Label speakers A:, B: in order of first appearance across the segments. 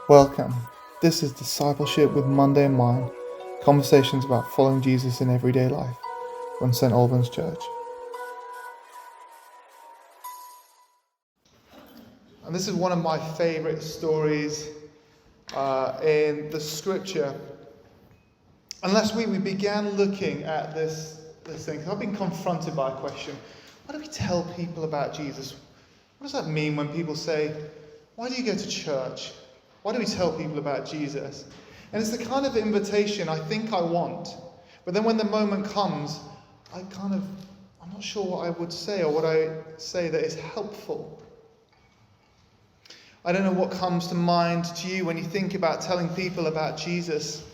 A: Welcome. This is Discipleship with Monday in Mind, conversations about following Jesus in everyday life from St. Albans Church. And this is one of my favourite stories in the scripture. And last week we began looking at this thing. I've been confronted by a question. Why do we tell people about Jesus? What does that mean when people say, why do you go to church? Why do we tell people about Jesus? And it's the kind of invitation I think I want. But then when the moment comes, I'm not sure what I would say or what I say that is helpful. I don't know what comes to mind to you when you think about telling people about Jesus.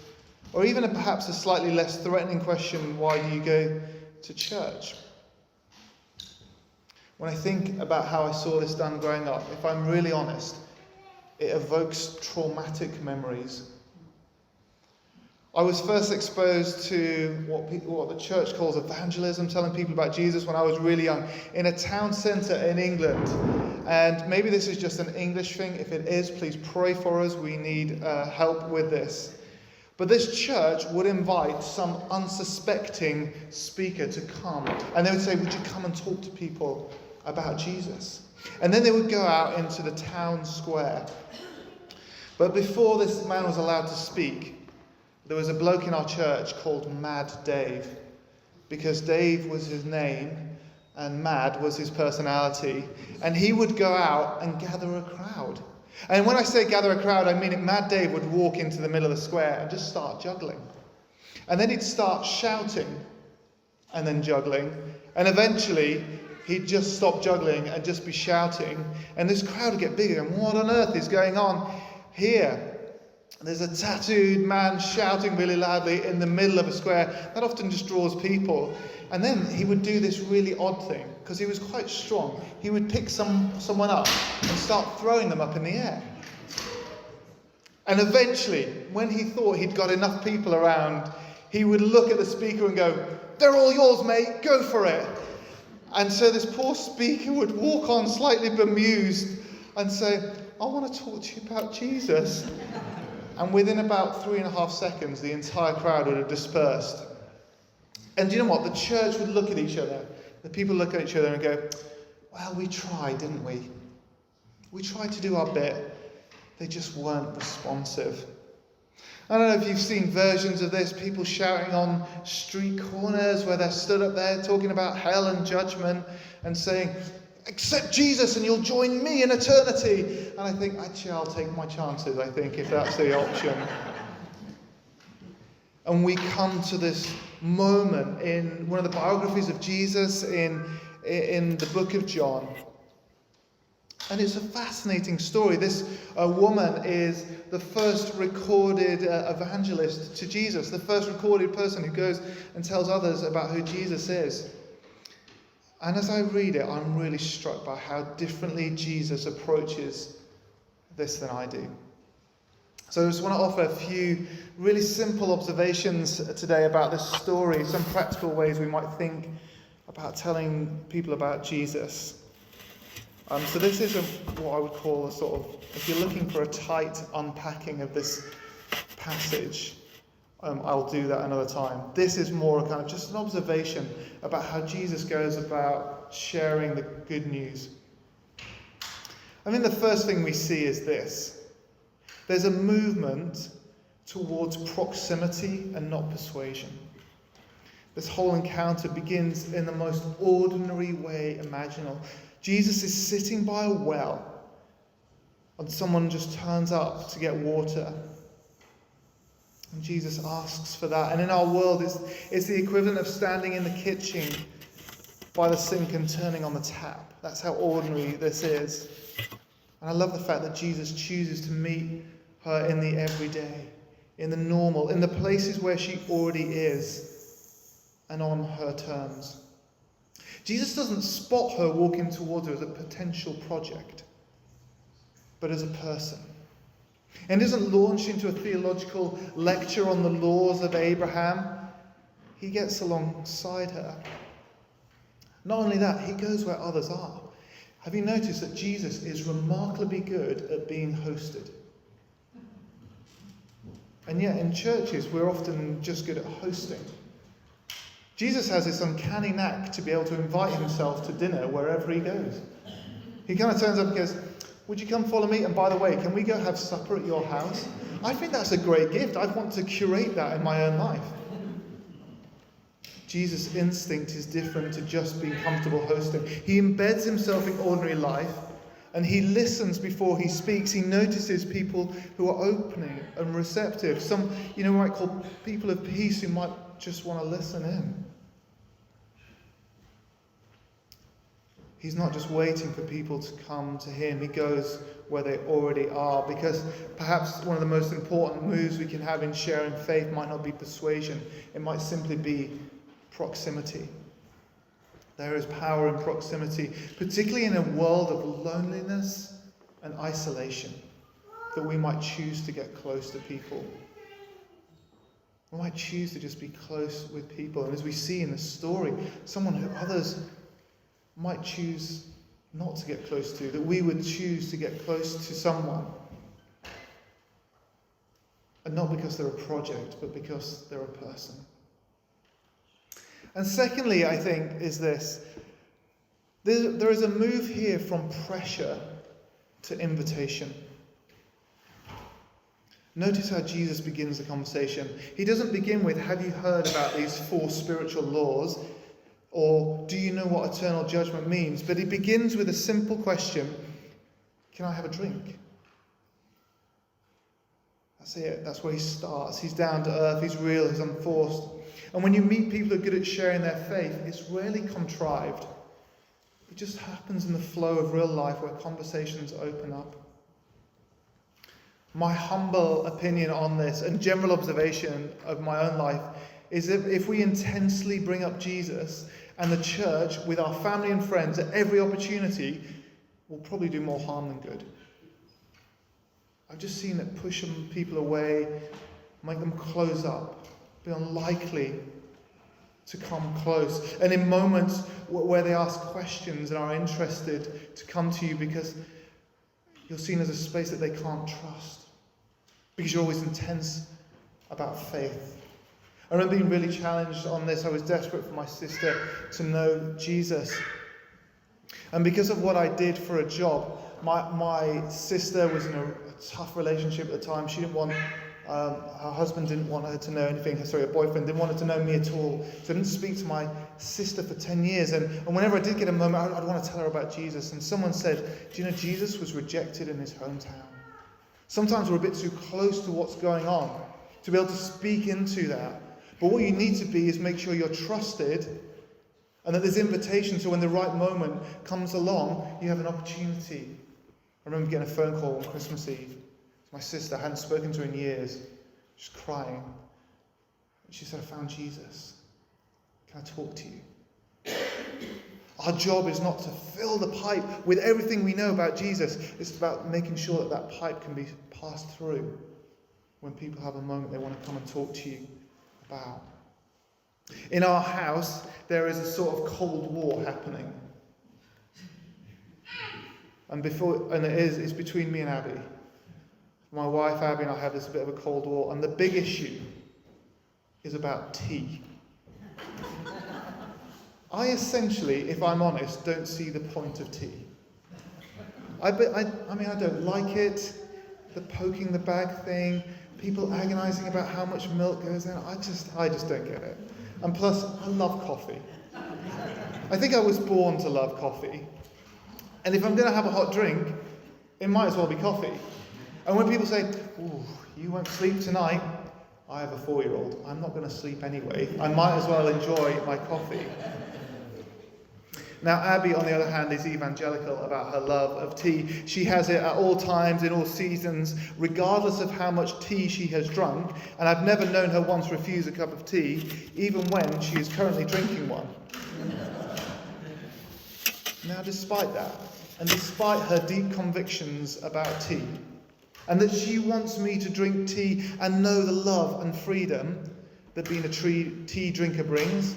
A: Or even perhaps a slightly less threatening question, why do you go to church? When I think about how I saw this done growing up, if I'm really honest, it evokes traumatic memories. I was first exposed to what the church calls evangelism, telling people about Jesus when I was really young, in a town centre in England. And maybe this is just an English thing. If it is, please pray for us. We need help with this. But this church would invite some unsuspecting speaker to come. And they would say, would you come and talk to people about Jesus? And then they would go out into the town square. But before this man was allowed to speak, there was a bloke in our church called Mad Dave. Because Dave was his name and Mad was his personality. And he would go out and gather a crowd. And when I say gather a crowd, I mean it. Mad Dave would walk into the middle of the square and just start juggling. And then he'd start shouting and then juggling. And eventually he'd just stop juggling and just be shouting. And this crowd would get bigger. And what on earth is going on here? There's a tattooed man shouting really loudly in the middle of a square. That often just draws people. And then he would do this really odd thing, because he was quite strong. He would pick someone up and start throwing them up in the air. And eventually, when he thought he'd got enough people around, he would look at the speaker and go, "They're all yours, mate, go for it." And so this poor speaker would walk on slightly bemused and say, "I want to talk to you about Jesus." And within about 3.5 seconds, the entire crowd would have dispersed. And do you know what? The church would look at each other. The people look at each other and go, well, we tried, didn't we? We tried to do our bit. They just weren't responsive. I don't know if you've seen versions of this, people shouting on street corners where they're stood up there talking about hell and judgment and saying, accept Jesus and you'll join me in eternity. And I think, actually, I'll take my chances, I think, if that's the option. And we come to this moment in one of the biographies of Jesus in the book of John. And it's a fascinating story. This woman is the first recorded evangelist to Jesus, the first recorded person who goes and tells others about who Jesus is. And as I read it, I'm really struck by how differently Jesus approaches this than I do. So I just want to offer a few really simple observations today about this story, some practical ways we might think about telling people about Jesus. So this is what I would call a sort of, if you're looking for a tight unpacking of this passage, I'll do that another time. This is more a kind of just an observation about how Jesus goes about sharing the good news. I think the first thing we see is this. There's a movement towards proximity and not persuasion. This whole encounter begins in the most ordinary way imaginable. Jesus is sitting by a well, and someone just turns up to get water. And Jesus asks for that. And in our world, it's the equivalent of standing in the kitchen by the sink and turning on the tap. That's how ordinary this is. And I love the fact that Jesus chooses to meet her in the everyday, in the normal, in the places where she already is, and on her terms. Jesus doesn't spot her walking towards her as a potential project, but as a person. And doesn't launch into a theological lecture on the laws of Abraham. He gets alongside her. Not only that, he goes where others are. Have you noticed that Jesus is remarkably good at being hosted? And yet in churches, we're often just good at hosting. Jesus has this uncanny knack to be able to invite himself to dinner wherever he goes. He kind of turns up and goes, would you come follow me? And by the way, can we go have supper at your house? I think that's a great gift. I want to curate that in my own life. Jesus' instinct is different to just being comfortable hosting. He embeds himself in ordinary life, and he listens before he speaks. He notices people who are opening and receptive. Some, we might call people of peace who might just want to listen in. He's not just waiting for people to come to him. He goes where they already are, because perhaps one of the most important moves we can have in sharing faith might not be persuasion. It might simply be proximity. There is power in proximity, particularly in a world of loneliness and isolation, that we might choose to get close to people. We might choose to just be close with people. And as we see in the story, someone who others might choose not to get close to, that we would choose to get close to someone. And not because they're a project, but because they're a person. And secondly, I think, is this. There is a move here from pressure to invitation. Notice how Jesus begins the conversation. He doesn't begin with, have you heard about these 4 spiritual laws? Or do you know what eternal judgment means? But he begins with a simple question, can I have a drink? That's it. That's where he starts. He's down to earth. He's real. He's unforced. And when you meet people who are good at sharing their faith, it's rarely contrived. It just happens in the flow of real life where conversations open up. My humble opinion on this and general observation of my own life is that if we intensely bring up Jesus and the church with our family and friends at every opportunity, we'll probably do more harm than good. I've just seen it push people away, make them close up, be unlikely to come close. And in moments where they ask questions and are interested to come to you because you're seen as a space that they can't trust, because you're always intense about faith. I remember being really challenged on this. I was desperate for my sister to know Jesus. And because of what I did for a job, my sister was in a tough relationship at the time. She didn't want, her husband didn't want her to know anything. Her boyfriend didn't want her to know me at all. So I didn't speak to my sister for 10 years. And whenever I did get a moment, I'd want to tell her about Jesus. And someone said, do you know Jesus was rejected in his hometown? Sometimes we're a bit too close to what's going on to be able to speak into that. But what you need to be is make sure you're trusted and that there's invitation, so when the right moment comes along, you have an opportunity. I remember getting a phone call on Christmas Eve. My sister, I hadn't spoken to her in years. She's crying. And she said, I found Jesus. Can I talk to you? Our job is not to fill the pipe with everything we know about Jesus. It's about making sure that that pipe can be passed through when people have a moment they want to come and talk to you about. In our house, there is a sort of Cold War happening. It's between me and Abby. My wife, Abby, and I have this bit of a Cold War, and the big issue is about tea. I essentially, if I'm honest, don't see the point of tea. I don't like it, the poking the bag thing, people agonizing about how much milk goes in. I just don't get it. And plus, I love coffee. I think I was born to love coffee. And if I'm going to have a hot drink, it might as well be coffee. And when people say, ooh, you won't sleep tonight, I have a 4-year-old. I'm not going to sleep anyway. I might as well enjoy my coffee. Now, Abby, on the other hand, is evangelical about her love of tea. She has it at all times, in all seasons, regardless of how much tea she has drunk. And I've never known her once refuse a cup of tea, even when she is currently drinking one. Now, despite that, and despite her deep convictions about tea, and that she wants me to drink tea and know the love and freedom that being a tea drinker brings,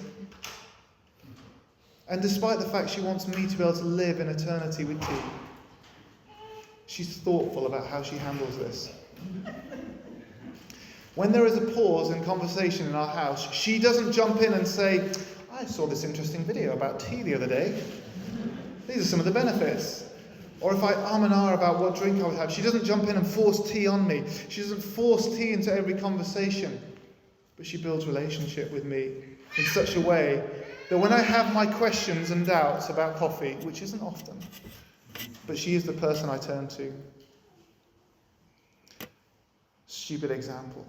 A: and despite the fact she wants me to be able to live in eternity with tea, she's thoughtful about how she handles this. When there is a pause in conversation in our house, she doesn't jump in and say, I saw this interesting video about tea the other day. These are some of the benefits. Or if I and ah about what drink I would have, she doesn't jump in and force tea on me. She doesn't force tea into every conversation. But she builds relationship with me in such a way that when I have my questions and doubts about coffee, which isn't often, but she is the person I turn to. Stupid example.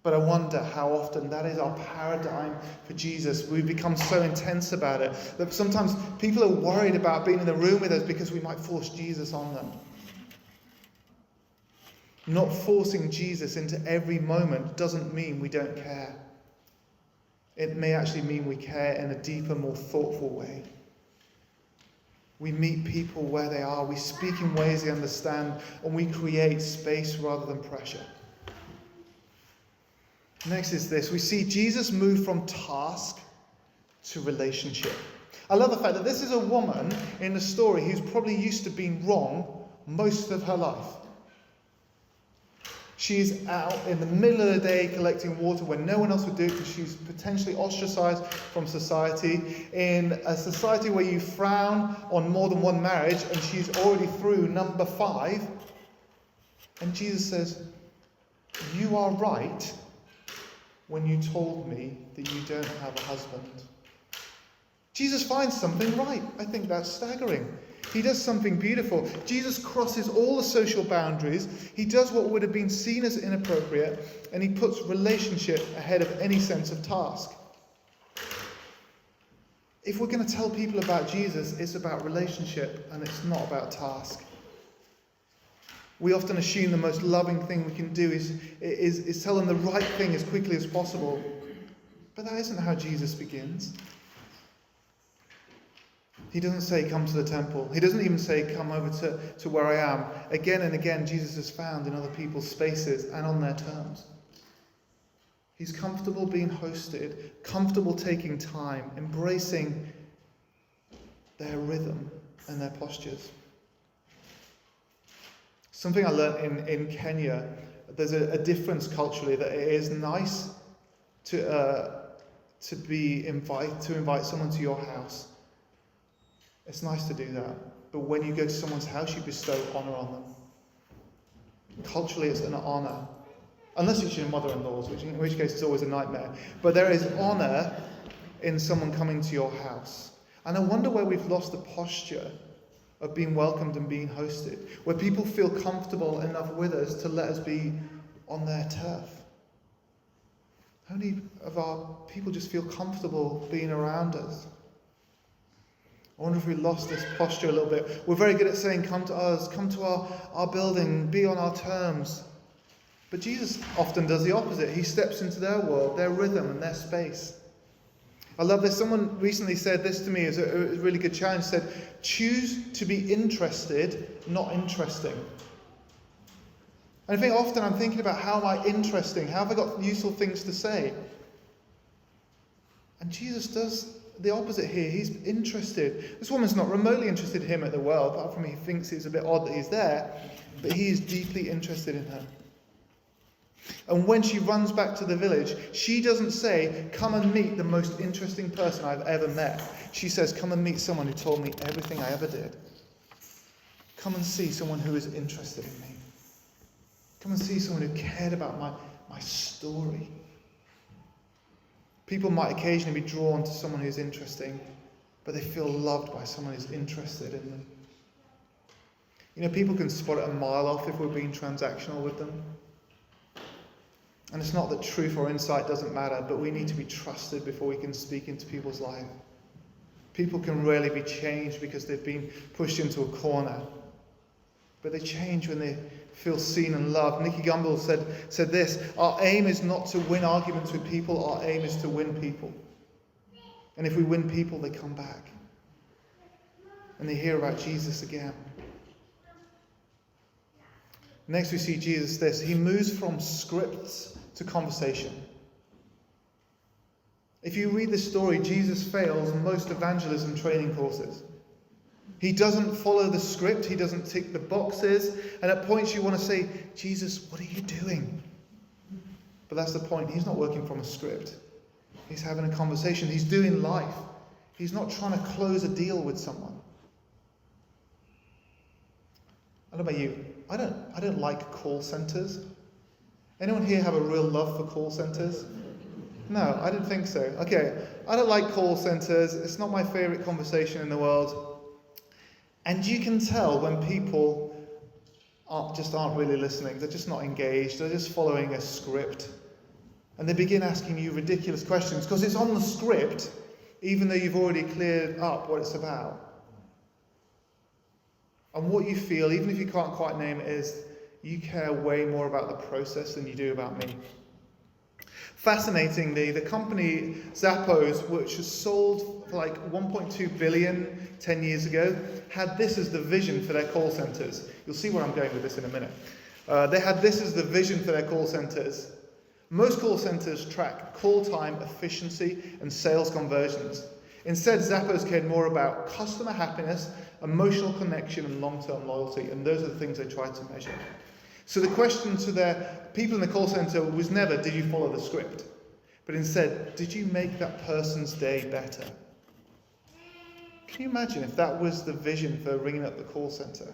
A: But I wonder how often that is our paradigm for Jesus. We've become so intense about it that sometimes people are worried about being in the room with us because we might force Jesus on them. Not forcing Jesus into every moment doesn't mean we don't care. It may actually mean we care in a deeper, more thoughtful way. We meet people where they are, we speak in ways they understand, and we create space rather than pressure. Next is this. We see Jesus move from task to relationship. I love the fact that this is a woman in the story who's probably used to being wrong most of her life. She's out in the middle of the day collecting water when no one else would do it because she's potentially ostracized from society. In a society where you frown on more than one marriage, and she's already through number 5. And Jesus says, you are right when you told me that you don't have a husband. Jesus finds something right. I think that's staggering. He does something beautiful. Jesus crosses all the social boundaries. He does what would have been seen as inappropriate, and he puts relationship ahead of any sense of task. If we're going to tell people about Jesus, it's about relationship and it's not about task. We often assume the most loving thing we can do is tell them the right thing as quickly as possible. But that isn't how Jesus begins. He doesn't say, come to the temple. He doesn't even say, come over to where I am. Again and again, Jesus is found in other people's spaces and on their terms. He's comfortable being hosted, comfortable taking time, embracing their rhythm and their postures. Something I learned in Kenya, there's a difference culturally that it is nice to invite someone to your house. It's nice to do that. But when you go to someone's house, you bestow honour on them. Culturally, it's an honour. Unless it's your mother-in-law's, in which case it's always a nightmare. But there is honour in someone coming to your house. And I wonder where we've lost the posture of being welcomed and being hosted, where people feel comfortable enough with us to let us be on their turf. How many of our people just feel comfortable being around us? I wonder if we lost this posture a little bit. We're very good at saying, come to us, come to our building, be on our terms. But Jesus often does the opposite. He steps into their world, their rhythm and their space. I love this. Someone recently said this to me as a really good challenge. Said, choose to be interested, not interesting. And I think often I'm thinking about, how am I interesting? How have I got useful things to say? And Jesus does the opposite here. He's interested. This woman's not remotely interested in him at the well, apart from he thinks it's a bit odd that he's there. But he is deeply interested in her. And when she runs back to the village, she doesn't say, come and meet the most interesting person I've ever met. She says, come and meet someone who told me everything I ever did. Come and see someone who is interested in me. Come and see someone who cared about my story. People might occasionally be drawn to someone who's interesting, but they feel loved by someone who's interested in them. You know, people can spot it a mile off if we're being transactional with them. And it's not that truth or insight doesn't matter, but we need to be trusted before we can speak into people's life. People can rarely be changed because they've been pushed into a corner. But they change when they feel seen and loved. Nicky Gumbel said this, our aim is not to win arguments with people, our aim is to win people. And if we win people, they come back. And they hear about Jesus again. Next we see Jesus this. He moves from scripts to conversation. If you read the story, Jesus fails most evangelism training courses. He doesn't follow the script. He doesn't tick the boxes. And at points you want to say, Jesus, what are you doing? But that's the point. He's not working from a script. He's having a conversation. He's doing life. He's not trying to close a deal with someone. I don't know about you. I don't like call centers. Anyone here have a real love for call centers? No, I didn't think so. Okay, I don't like call centers. It's not my favorite conversation in the world. And you can tell when people aren't really listening. They're just not engaged. They're just following a script. And they begin asking you ridiculous questions because it's on the script, even though you've already cleared up what it's about. And what you feel, even if you can't quite name it, is you care way more about the process than you do about me. Fascinatingly, the company Zappos, which was sold for like 1.2 billion 10 years ago, had this as the vision for their call centers. You'll see where I'm going with this in a minute. They had this as the vision for their call centers. Most call centers track call time efficiency and sales conversions. Instead, Zappos cared more about customer happiness, emotional connection, and long-term loyalty, and those are the things they tried to measure. So the question to their people in the call center was never, did you follow the script? But instead, did you make that person's day better? Can you imagine if that was the vision for ringing up the call center?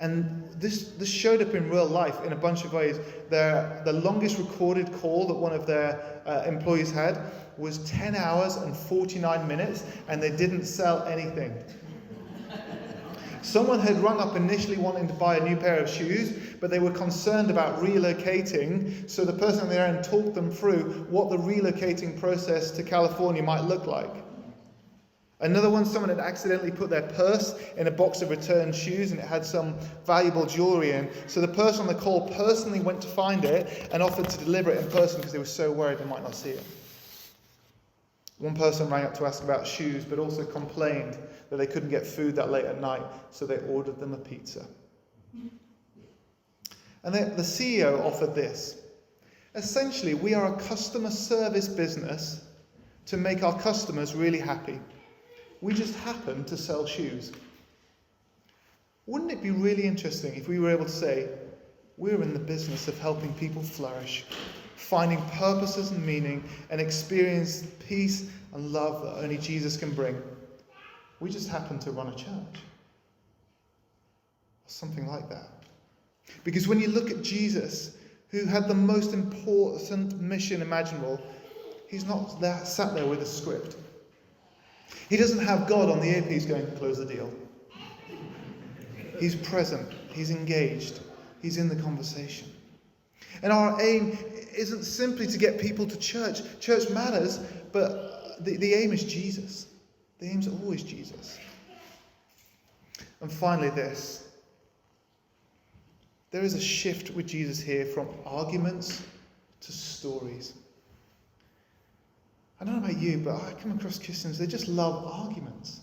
A: And this showed up in real life in a bunch of ways. The longest recorded call that one of their employees had was 10 hours and 49 minutes, and they didn't sell anything. Someone had rung up initially wanting to buy a new pair of shoes, but they were concerned about relocating, so the person on the end talked them through what the relocating process to California might look like. Another one, someone had accidentally put their purse in a box of returned shoes and it had some valuable jewelry in. So the person on the call personally went to find it and offered to deliver it in person because they were so worried they might not see it. One person rang up to ask about shoes, but also complained that they couldn't get food that late at night, so they ordered them a pizza. And the CEO offered this. Essentially, we are a customer service business to make our customers really happy. We just happen to sell shoes. Wouldn't it be really interesting if we were able to say, we're in the business of helping people flourish, finding purposes and meaning, and experience peace and love that only Jesus can bring. We just happen to run a church. Or something like that. Because when you look at Jesus, who had the most important mission imaginable, he's not sat there with a script. He doesn't have God on the earpiece going, close the deal. He's present. He's engaged. He's in the conversation. And our aim isn't simply to get people to church. Church matters, but the aim is Jesus. The aim's always Jesus. And finally this. There is a shift with Jesus here from arguments to stories. I don't know about you, but I come across Christians, they just love arguments.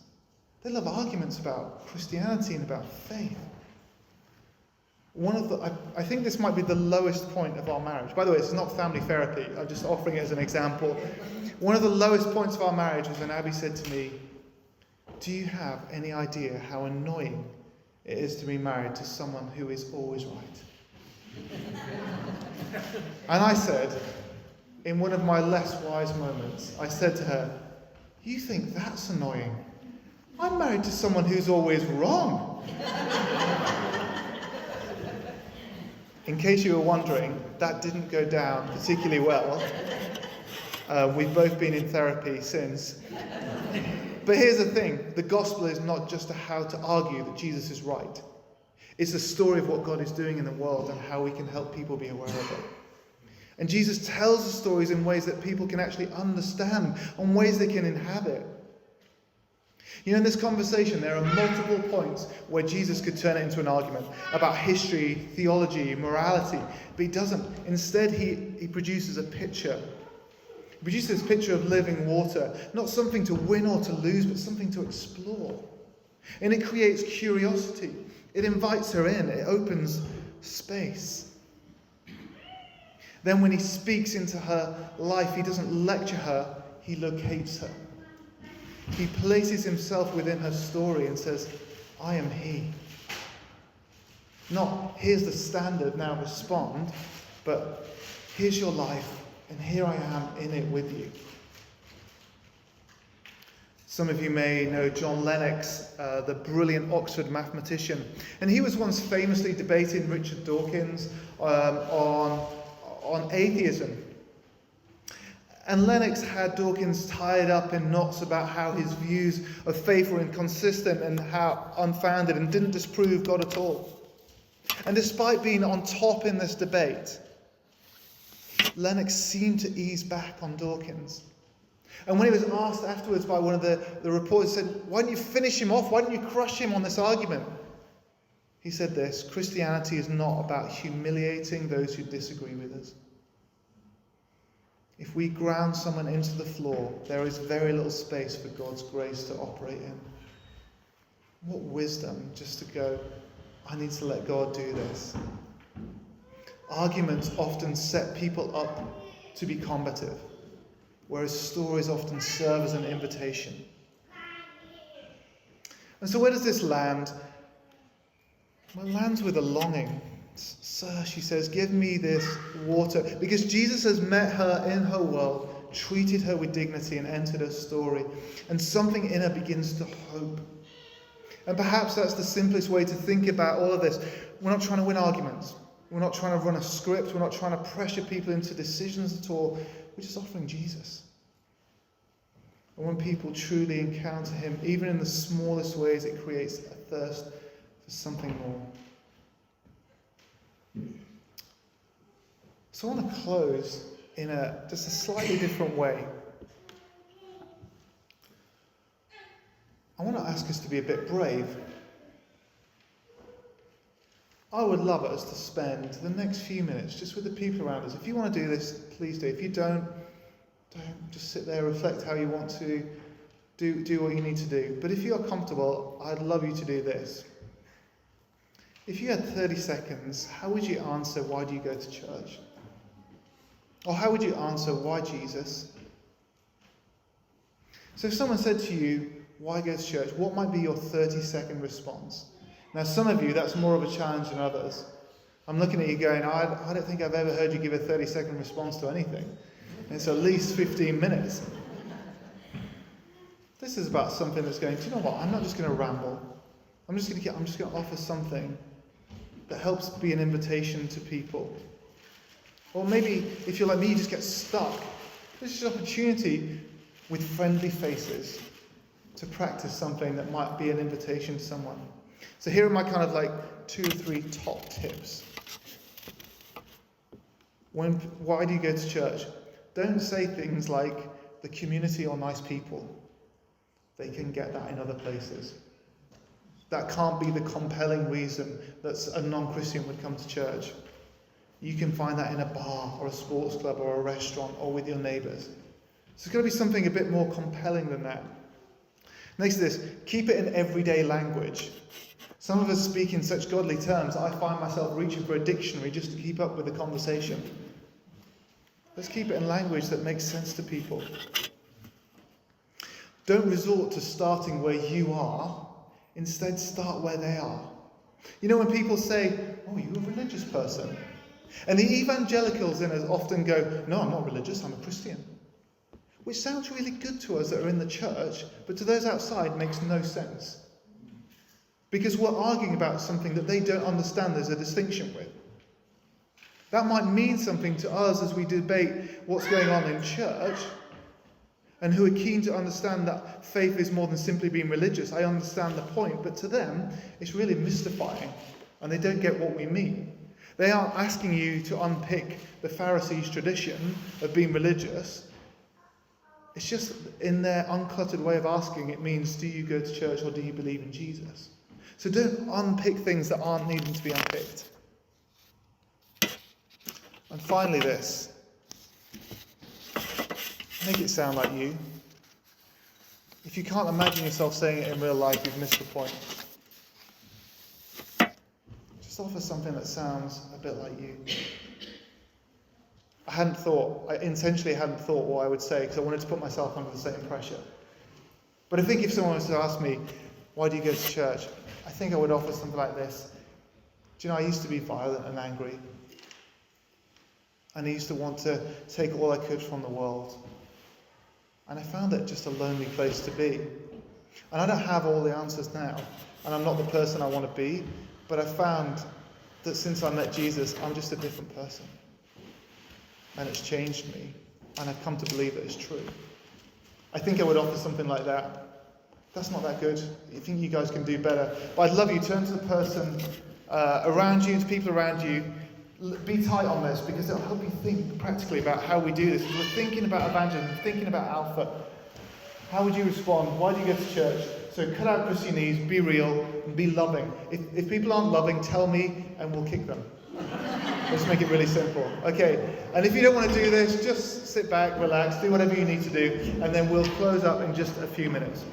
A: They love arguments about Christianity and about faith. I think this might be the lowest point of our marriage. By the way, this is not family therapy. I'm just offering it as an example. One of the lowest points of our marriage was when Abby said to me, do you have any idea how annoying it is to be married to someone who is always right? And I said, in one of my less wise moments, I said to her, you think that's annoying? I'm married to someone who's always wrong. In case you were wondering, that didn't go down particularly well. We've both been in therapy since. But here's the thing. The gospel is not just how to argue that Jesus is right. It's a story of what God is doing in the world and how we can help people be aware of it. And Jesus tells the stories in ways that people can actually understand, and ways they can inhabit. You know, in this conversation, there are multiple points where Jesus could turn it into an argument about history, theology, morality, but he doesn't. Instead, he produces a picture. He produces this picture of living water, not something to win or to lose, but something to explore. And it creates curiosity. It invites her in. It opens space. Then when he speaks into her life, he doesn't lecture her, he locates her. He places himself within her story and says, I am he. Not, here's the standard, now respond, but Here's your life, and here I am in it with you. Some of you may know John Lennox, the brilliant Oxford mathematician. And he was once famously debating Richard Dawkins on atheism. And Lennox had Dawkins tied up in knots about how his views of faith were inconsistent and how unfounded and didn't disprove God at all. And despite being on top in this debate, Lennox seemed to ease back on Dawkins. And when he was asked afterwards by one of the reporters, said, "Why don't you finish him off? Why don't you crush him on this argument?" He said this: "Christianity is not about humiliating those who disagree with us. If we ground someone into the floor, there is very little space for God's grace to operate in." What wisdom just to go, I need to let God do this. Arguments often set people up to be combative, whereas stories often serve as an invitation. And so where does this land? Well, it lands with a longing. "Sir," she says, "give me this water." Because Jesus has met her in her world, treated her with dignity and entered her story. And something in her begins to hope. And perhaps that's the simplest way to think about all of this. We're not trying to win arguments. We're not trying to run a script. We're not trying to pressure people into decisions at all. We're just offering Jesus. And when people truly encounter him, even in the smallest ways, it creates a thirst for something more. So I want to close in just a slightly different way. I want to ask us to be a bit brave. I would love us to spend the next few minutes just with the people around us. If you want to do this, please do. If you don't just sit there, reflect how you want to, do what you need to do. But if you are comfortable, I'd love you to do this. If you had 30 seconds, how would you answer, why do you go to church? Or how would you answer, why Jesus? So if someone said to you, why go to church? What might be your 30-second response? Now, some of you, that's more of a challenge than others. I'm looking at you going, I don't think I've ever heard you give a 30-second response to anything. It's at least 15 minutes. This is about something that's going, do you know what? I'm not just going to ramble. I'm just going to offer something that helps be an invitation to people. Or maybe, if you're like me, you just get stuck. This is an opportunity with friendly faces to practice something that might be an invitation to someone. So here are my kind of like 2 or 3 top tips. Why do you go to church? Don't say things like the community or nice people. They can get that in other places. That can't be the compelling reason that a non-Christian would come to church. You can find that in a bar or a sports club or a restaurant or with your neighbours. So it's got to be something a bit more compelling than that. Next to this, keep it in everyday language. Some of us speak in such godly terms, I find myself reaching for a dictionary just to keep up with the conversation. Let's keep it in language that makes sense to people. Don't resort to starting where you are. Instead, start where they are. You know, when people say, oh, you're a religious person. And the evangelicals in us often go, no, I'm not religious, I'm a Christian. Which sounds really good to us that are in the church, but to those outside makes no sense. Because we're arguing about something that they don't understand there's a distinction with. That might mean something to us as we debate what's going on in church, and who are keen to understand that faith is more than simply being religious. I understand the point, but to them, it's really mystifying, and they don't get what we mean. They aren't asking you to unpick the Pharisees' tradition of being religious. It's just in their uncluttered way of asking, it means, do you go to church or do you believe in Jesus? So don't unpick things that aren't needing to be unpicked. And finally this. Make it sound like you. If you can't imagine yourself saying it in real life, you've missed the point. Just offer something that sounds a bit like you. I intentionally hadn't thought what I would say because I wanted to put myself under the same pressure. But I think if someone was to ask me, why do you go to church? I think I would offer something like this. Do you know, I used to be violent and angry. And I used to want to take all I could from the world. And I found it just a lonely place to be. And I don't have all the answers now. And I'm not the person I want to be. But I found that since I met Jesus, I'm just a different person. And it's changed me. And I've come to believe that it's true. I think I would offer something like that. That's not that good. I think you guys can do better. But I'd love you to turn to the person around you, to people around you. Be tight on this, because it'll help you think practically about how we do this. If we're thinking about evangelism, thinking about Alpha, how would you respond? Why do you go to church? So cut out Christianese, be real, and be loving. If people aren't loving, tell me and we'll kick them. Let's make it really simple. Okay, and if you don't want to do this, just sit back, relax, do whatever you need to do, and then we'll close up in just a few minutes.